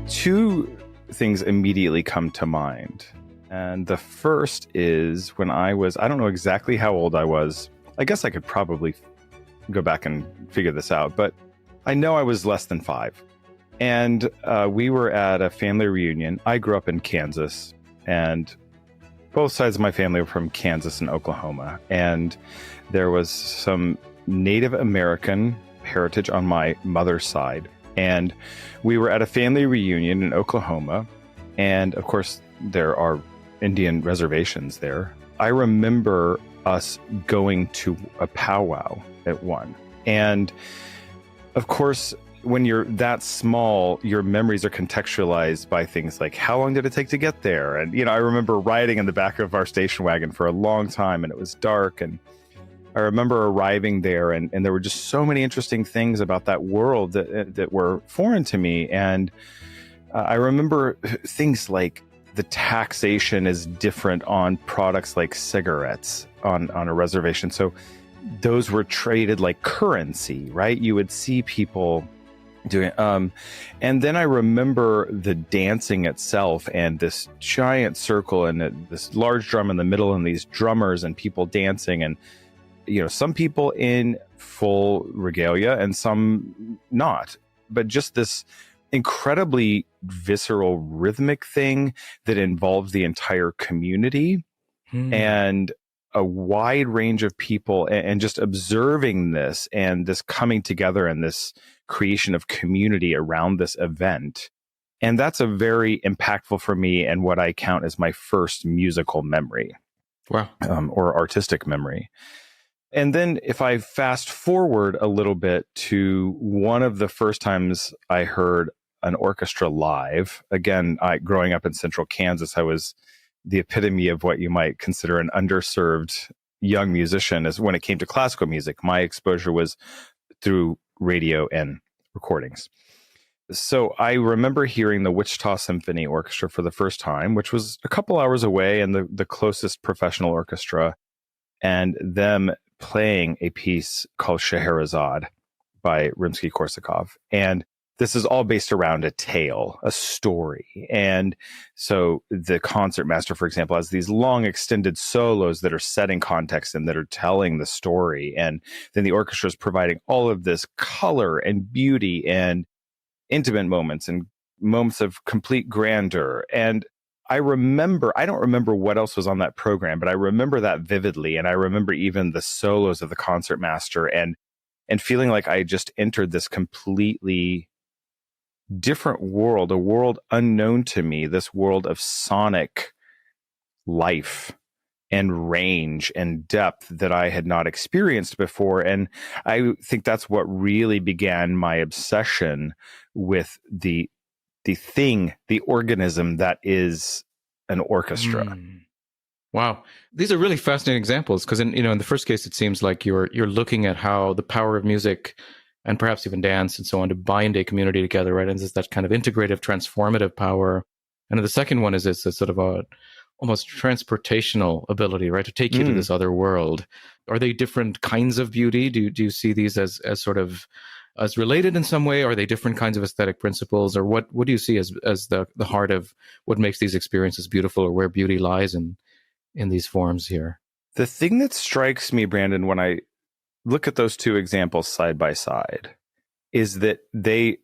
Two things immediately come to mind. And the first is when I don't know exactly how old I was. I guess I could probably go back and figure this out, but I know I was less than 5. And we were at a family reunion. I grew up in Kansas, and both sides of my family were from Kansas and Oklahoma. And there was some Native American heritage on my mother's side. And we were at a family reunion in Oklahoma. And of course, there are Indian reservations there. I remember us going to a powwow at one. And of course, when you're that small, your memories are contextualized by things like, how long did it take to get there? And, I remember riding in the back of our station wagon for a long time, and it was dark. And I remember arriving there, and there were just so many interesting things about that world that were foreign to me. And I remember things like the taxation is different on products like cigarettes on a reservation. So those were traded like currency, right? You would see people doing and then I remember the dancing itself, and this giant circle, and this large drum in the middle, and these drummers and people dancing, and some people in full regalia and some not, but just this incredibly visceral rhythmic thing that involves the entire community and a wide range of people, and just observing this and this coming together and this creation of community around this event. And that's a very impactful for me, and what I count as my first musical memory. Wow. Or artistic memory. And then if I fast forward a little bit to one of the first times I heard an orchestra live, again, growing up in central Kansas, I was the epitome of what you might consider an underserved young musician. As when it came to classical music, my exposure was through radio and recordings. So I remember hearing the Wichita Symphony Orchestra for the first time, which was a couple hours away, and the closest professional orchestra, and them playing a piece called Scheherazade by Rimsky-Korsakov. And this is all based around a tale, a story. And so the concertmaster, for example, has these long extended solos that are setting context and that are telling the story. And then the orchestra is providing all of this color and beauty and intimate moments and moments of complete grandeur. And I don't remember what else was on that program, but I remember that vividly. And I remember even the solos of the concertmaster and feeling like I just entered this completely different world, a world unknown to me, this world of sonic life and range and depth that I had not experienced before. And I think that's what really began my obsession with the organism that is an orchestra. Wow. These are really fascinating examples, because in the first case, it seems like you're looking at how the power of music and perhaps even dance and so on to bind a community together, right? And it's that kind of integrative, transformative power. And the second one is it's a sort of a almost transportational ability, right? To take you to this other world. Are they different kinds of beauty? Do you see these as sort of as related in some way? Are they different kinds of aesthetic principles? Or what do you see as the heart of what makes these experiences beautiful, or where beauty lies in these forms here? The thing that strikes me, Brandon, when I look at those two examples side by side, is that they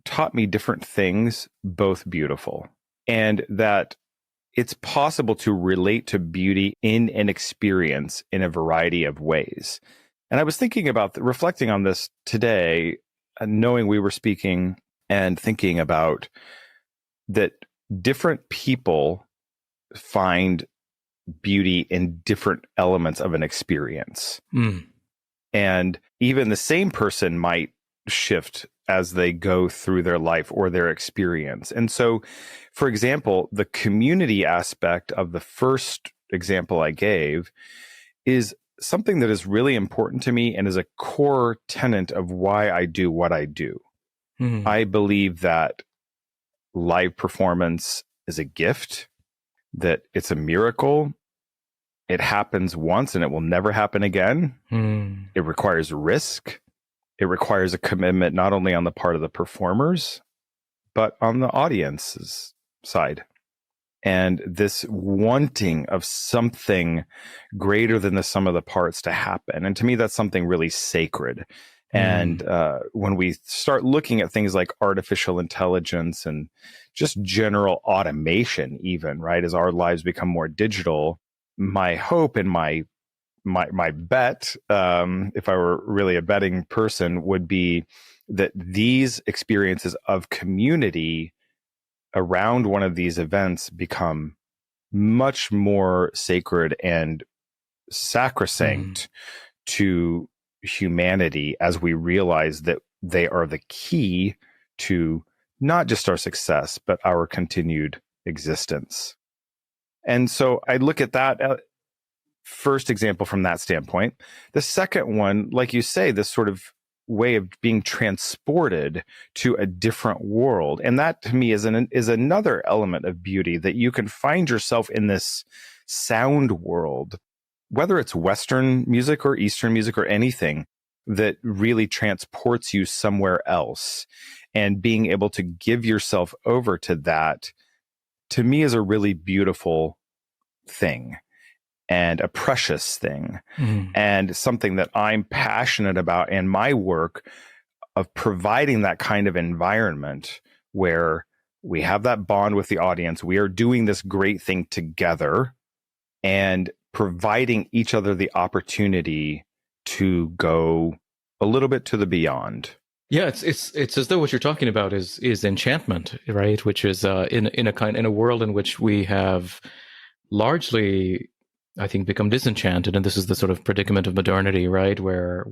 taught me different things, both beautiful, and that it's possible to relate to beauty in an experience in a variety of ways. And I was thinking about reflecting on this today, knowing we were speaking, and thinking about that different people find beauty in different elements of an experience. And even the same person might shift as they go through their life or their experience. And so, for example, the community aspect of the first example I gave is something that is really important to me and is a core tenet of why I do what I do. I believe that live performance is a gift, that it's a miracle. It happens once and it will never happen again. It requires risk. It requires a commitment not only on the part of the performers, but on the audience's side. And this wanting of something greater than the sum of the parts to happen. And to me, that's something really sacred. And when we start looking at things like artificial intelligence and just general automation, even, right, as our lives become more digital, my hope and my bet, if I were really a betting person, would be that these experiences of community around one of these events become much more sacred and sacrosanct to humanity as we realize that they are the key to not just our success, but our continued existence. And so I look at that first example from that standpoint. The second one, like you say, this sort of way of being transported to a different world. And that to me is another element of beauty, that you can find yourself in this sound world, whether it's Western music or Eastern music or anything that really transports you somewhere else. And being able to give yourself over to that, to me, is a really beautiful thing and a precious thing, and something that I'm passionate about in my work, of providing that kind of environment where we have that bond with the audience. We are doing this great thing together and providing each other the opportunity to go a little bit to the beyond. Yeah, it's as though what you're talking about is enchantment, right? Which is in a world in which we have largely, I think, become disenchanted, and this is the sort of predicament of modernity, right? Where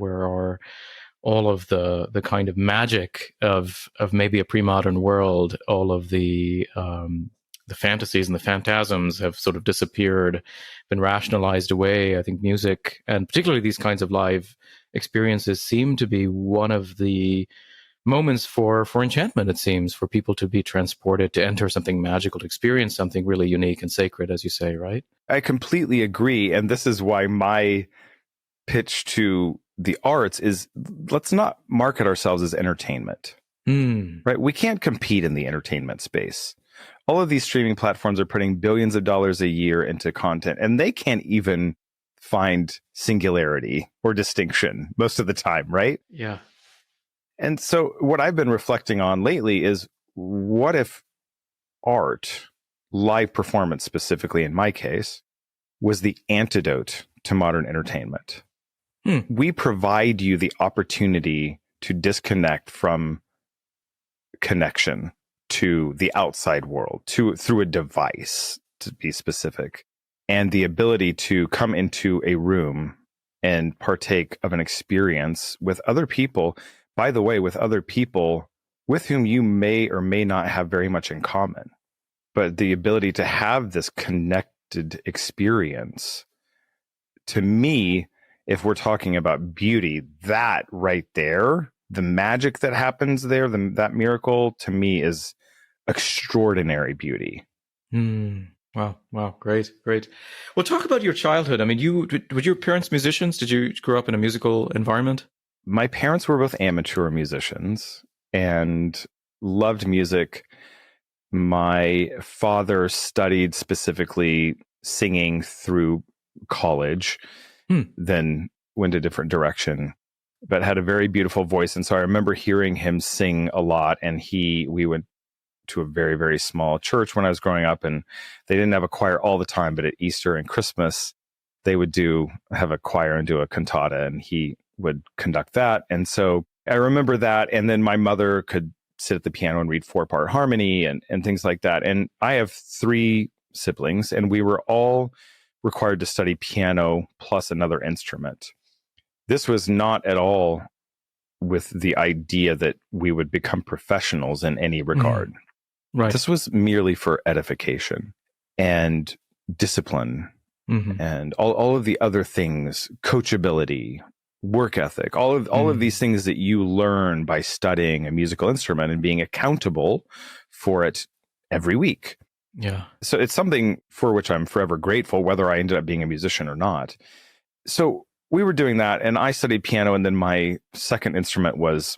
all of the kind of magic of maybe a pre-modern world, all of the fantasies and the phantasms have sort of disappeared, been rationalized away. I think music, and particularly these kinds of live experiences, seem to be one of the moments for enchantment, it seems, for people to be transported, to enter something magical, to experience something really unique and sacred, as you say, right? I completely agree. And this is why my pitch to the arts is, let's not market ourselves as entertainment, right? We can't compete in the entertainment space. All of these streaming platforms are putting billions of dollars a year into content, and they can't even find singularity or distinction most of the time, right? Yeah. And so what I've been reflecting on lately is, what if art, live performance specifically in my case, was the antidote to modern entertainment? We provide you the opportunity to disconnect from connection to the outside world, through a device, to be specific, and the ability to come into a room and partake of an experience with other people, by the way, with other people with whom you may or may not have very much in common. But the ability to have this connected experience, to me, if we're talking about beauty, that right there, the magic that happens there, that miracle, to me, is extraordinary beauty. Wow. Great. Well, talk about your childhood. I mean, were your parents musicians? Did you grow up in a musical environment? My parents were both amateur musicians and loved music. My father studied specifically singing through college, then went a different direction, but had a very beautiful voice. And so I remember hearing him sing a lot. And we went to a very, very small church when I was growing up, and they didn't have a choir all the time, but at Easter and Christmas, they would have a choir and do a cantata, and he would conduct that. And so I remember that. And then my mother could sit at the piano and read 4-part harmony and things like that. And I have 3 siblings, and we were all required to study piano plus another instrument. This was not at all with the idea that we would become professionals in any regard. Right. This was merely for edification and discipline, and all of the other things, coachability, work ethic, all of these things that you learn by studying a musical instrument and being accountable for it every week. Yeah. So it's something for which I'm forever grateful, whether I ended up being a musician or not. So we were doing that, and I studied piano, and then my second instrument was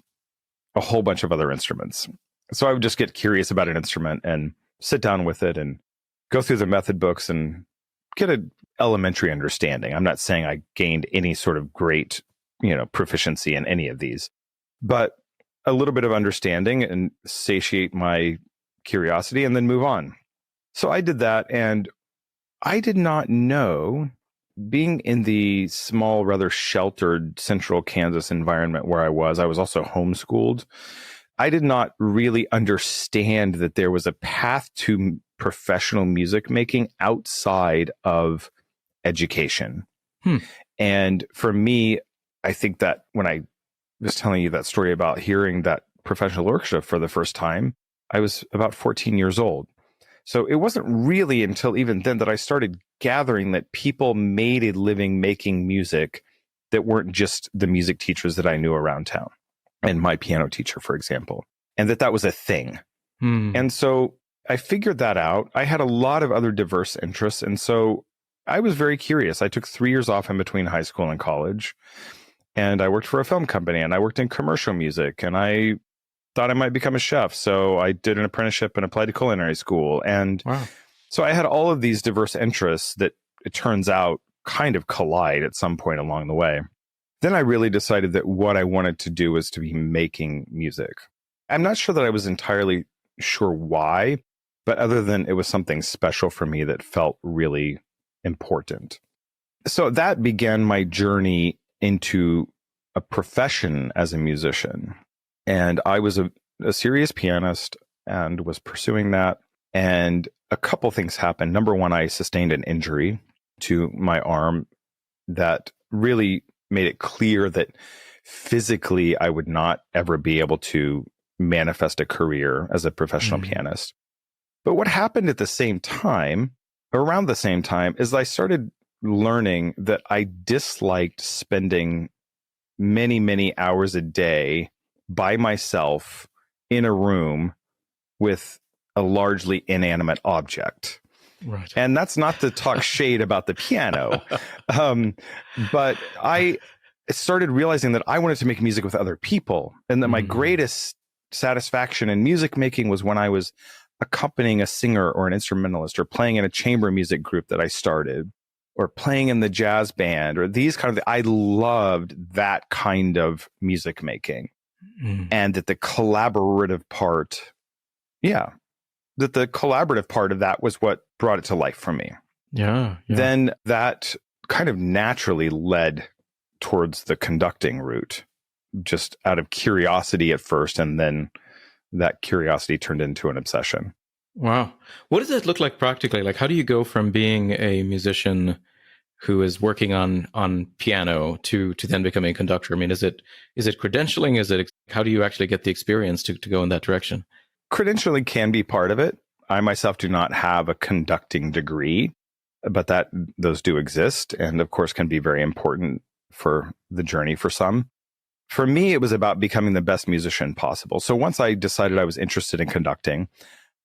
a whole bunch of other instruments. So I would just get curious about an instrument and sit down with it and go through the method books and get an elementary understanding. I'm not saying I gained any sort of great, proficiency in any of these, but a little bit of understanding and satiate my curiosity and then move on. So I did that, and I did not know, being in the small, rather sheltered central Kansas environment where I was also homeschooled. I did not really understand that there was a path to professional music making outside of education. And for me, I think that when I was telling you that story about hearing that professional orchestra for the first time, I was about 14 years old. So it wasn't really until even then that I started gathering that people made a living making music that weren't just the music teachers that I knew around town and my piano teacher, for example, and that was a thing. And so I figured that out. I had a lot of other diverse interests. And so I was very curious. I took 3 years off in between high school and college, and I worked for a film company, and I worked in commercial music, and I thought I might become a chef. So I did an apprenticeship and applied to culinary school. And so I had all of these diverse interests that, it turns out, kind of collide at some point along the way. Then I really decided that what I wanted to do was to be making music. I'm not sure that I was entirely sure why, but other than it was something special for me that felt really important. So that began my journey into a profession as a musician. And I was a serious pianist and was pursuing that. And a couple things happened. Number one, I sustained an injury to my arm that really made it clear that physically I would not ever be able to manifest a career as a professional pianist. But what happened at the same time, around the same time, is I started learning that I disliked spending many, many hours a day by myself in a room with a largely inanimate object. Right. And that's not to talk shade about the piano. But I started realizing that I wanted to make music with other people, and that my greatest satisfaction in music making was when I was accompanying a singer or an instrumentalist, or playing in a chamber music group that I started, or playing in the jazz band, or these kind of, I loved that kind of music making. And that the collaborative part, that the collaborative part of that was what brought it to life for me. Then that kind of naturally led towards the conducting route, just out of curiosity at first, and then that curiosity turned into an obsession. Wow. What does that look like practically? Like, how do you go from being a musician who is working on piano to then becoming a conductor? I mean, is it credentialing? How do you actually get the experience to go in that direction? Credentialing can be part of it. I myself do not have a conducting degree, but those do exist, and of course can be very important for the journey for some. For me, it was about becoming the best musician possible. So once I decided I was interested in conducting,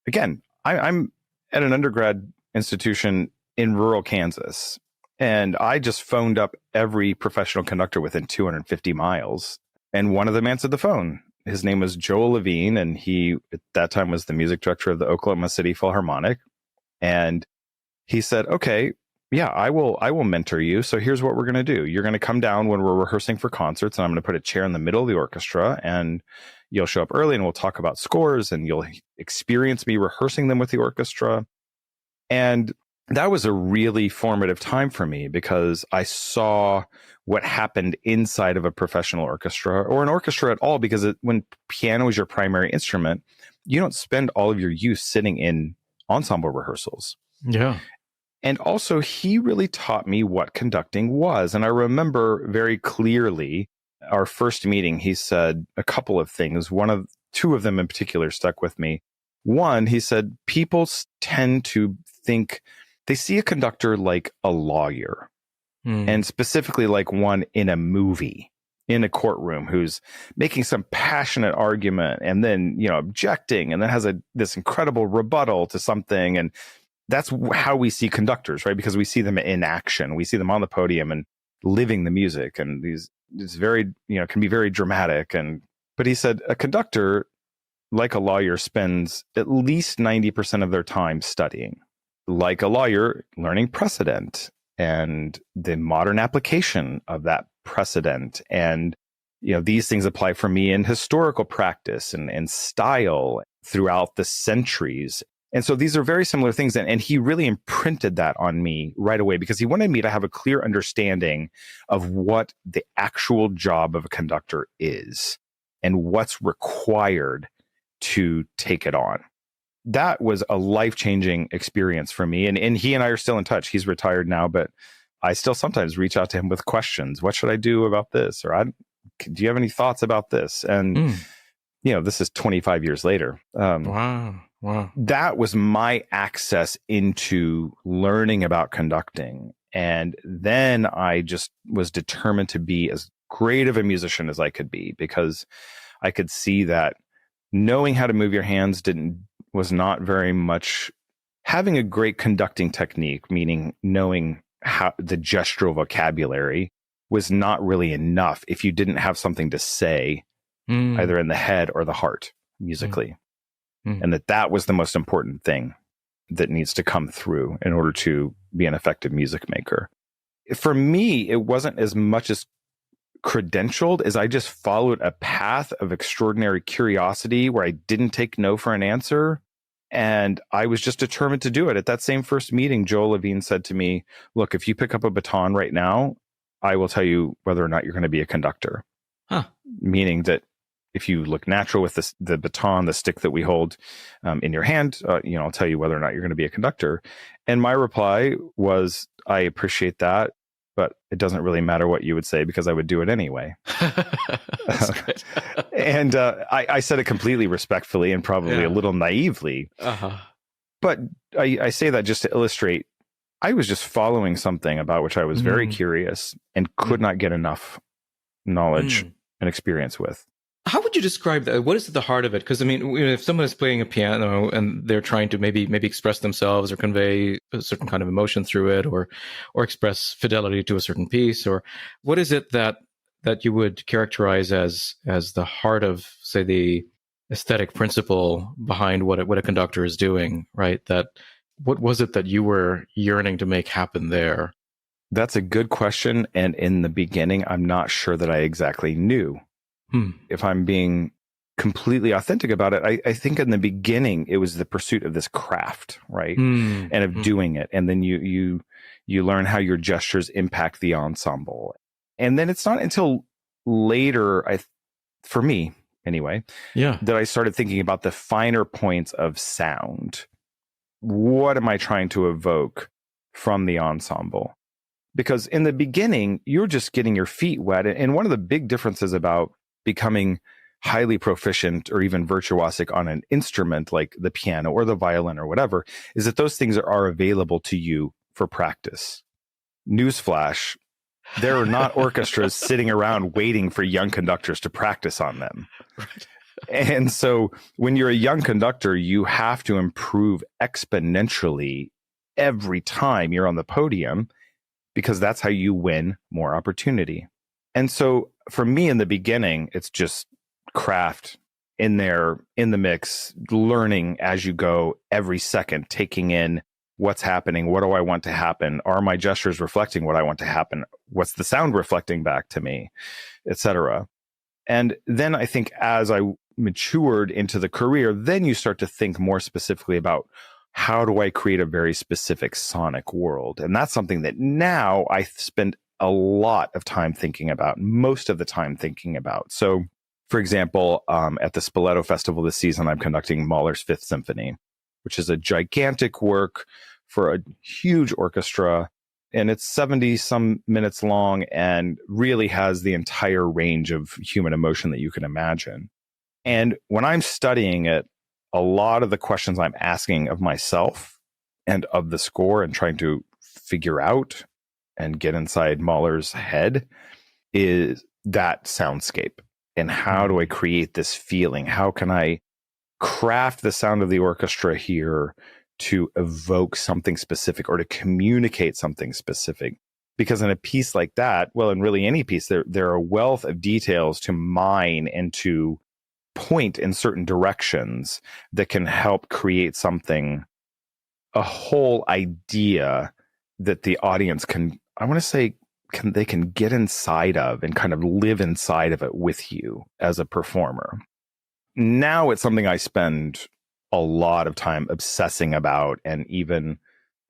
again, I'm at an undergrad institution in rural Kansas, and I just phoned up every professional conductor within 250 miles. And one of them answered the phone. His name was Joel Levine, and he, at that time, was the music director of the Oklahoma City Philharmonic. And he said, okay, yeah, I will mentor you. So here's what we're going to do. You're going to come down when we're rehearsing for concerts, and I'm going to put a chair in the middle of the orchestra, and you'll show up early, and we'll talk about scores, and you'll experience me rehearsing them with the orchestra. And that was a really formative time for me, because I saw what happened inside of a professional orchestra, or an orchestra at all, because when piano is your primary instrument, you don't spend all of your youth sitting in ensemble rehearsals. Yeah. And also, he really taught me what conducting was. And I remember very clearly our first meeting, he said a couple of things. Two of them in particular stuck with me. One, he said, people tend to think they see a conductor like a lawyer, and specifically like one in a movie, in a courtroom, who's making some passionate argument and then, objecting, and then has this incredible rebuttal to something. And that's how we see conductors, right? Because we see them in action. We see them on the podium and living the music, and it's very, can be very dramatic. But he said a conductor like a lawyer, spends at least 90% of their time studying. Like a lawyer, learning precedent and the modern application of that precedent. And, these things apply for me in historical practice and style throughout the centuries. And so these are very similar things. And he really imprinted that on me right away because he wanted me to have a clear understanding of what the actual job of a conductor is and what's required to take it on. That was a life-changing experience for me. And he and I are still in touch. He's retired now, but I still sometimes reach out to him with questions. What should I do about this? Or do you have any thoughts about this? And, this is 25 years later. Wow. That was my access into learning about conducting. And then I just was determined to be as great of a musician as I could be because I could see that knowing how to move your hands was not very much. Having a great conducting technique, meaning knowing how the gestural vocabulary, was not really enough if you didn't have something to say either in the head or the heart musically. And that was the most important thing that needs to come through in order to be an effective music maker. For me, it wasn't as much as credentialed as I just followed a path of extraordinary curiosity where I didn't take no for an answer. And I was just determined to do it. At that same first meeting, Joel Levine said to me, look, if you pick up a baton right now, I will tell you whether or not you're going to be a conductor. Meaning that if you look natural with the baton, the stick that we hold in your hand, I'll tell you whether or not you're going to be a conductor. And my reply was, I appreciate that, but it doesn't really matter what you would say because I would do it anyway. That's good. And I said it completely respectfully and probably a little naively. But I say that just to illustrate, I was just following something about which I was very curious and could not get enough knowledge and experience with. How would you describe that? What is at the heart of it? Because, I mean, if someone is playing a piano and they're trying to maybe express themselves or convey a certain kind of emotion through it or express fidelity to a certain piece, or what is it that you would characterize as the heart of, say, the aesthetic principle behind what a conductor is doing, right? What was it that you were yearning to make happen there? That's a good question. And in the beginning, I'm not sure that I exactly knew. If I'm being completely authentic about it, I think in the beginning, it was the pursuit of this craft, right? And of doing it. And then you learn how your gestures impact the ensemble. And then it's not until later, for me anyway, that I started thinking about the finer points of sound. What am I trying to evoke from the ensemble? Because in the beginning, you're just getting your feet wet. And one of the big differences about becoming highly proficient or even virtuosic on an instrument like the piano or the violin or whatever is that those things are available to you for practice. Newsflash, there are not orchestras sitting around waiting for young conductors to practice on them. Right. And so when you're a young conductor, you have to improve exponentially every time you're on the podium because that's how you win more opportunity. And so for me in the beginning, it's just craft in there, in the mix, learning as you go every second, taking in what's happening. What do I want to happen? Are my gestures reflecting what I want to happen? What's the sound reflecting back to me, etc. And then I think as I matured into the career, then you start to think more specifically about how do I create a very specific sonic world? And that's something that now I spend a lot of time thinking about, most of the time thinking about. So, for example, at the Spoleto Festival this season, I'm conducting Mahler's Fifth Symphony, which is a gigantic work for a huge orchestra. And it's 70 some minutes long and really has the entire range of human emotion that you can imagine. And when I'm studying it, a lot of the questions I'm asking of myself and of the score and trying to figure out and get inside Mahler's head is that soundscape. And how do I create this feeling? How can I craft the sound of the orchestra here to evoke something specific or to communicate something specific? Because in a piece like that, well, in really any piece, there are a wealth of details to mine and to point in certain directions that can help create something, a whole idea that the audience can, I want to say, they can get inside of and kind of live inside of it with you as a performer. Now it's something I spend a lot of time obsessing about, and even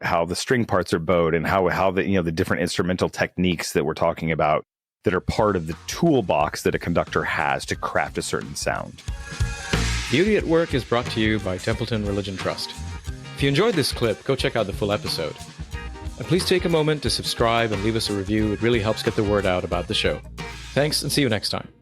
how the string parts are bowed and how the, the different instrumental techniques that we're talking about that are part of the toolbox that a conductor has to craft a certain sound. Beauty at Work is brought to you by Templeton Religion Trust. If you enjoyed this clip, go check out the full episode. And please take a moment to subscribe and leave us a review. It really helps get the word out about the show. Thanks, and see you next time.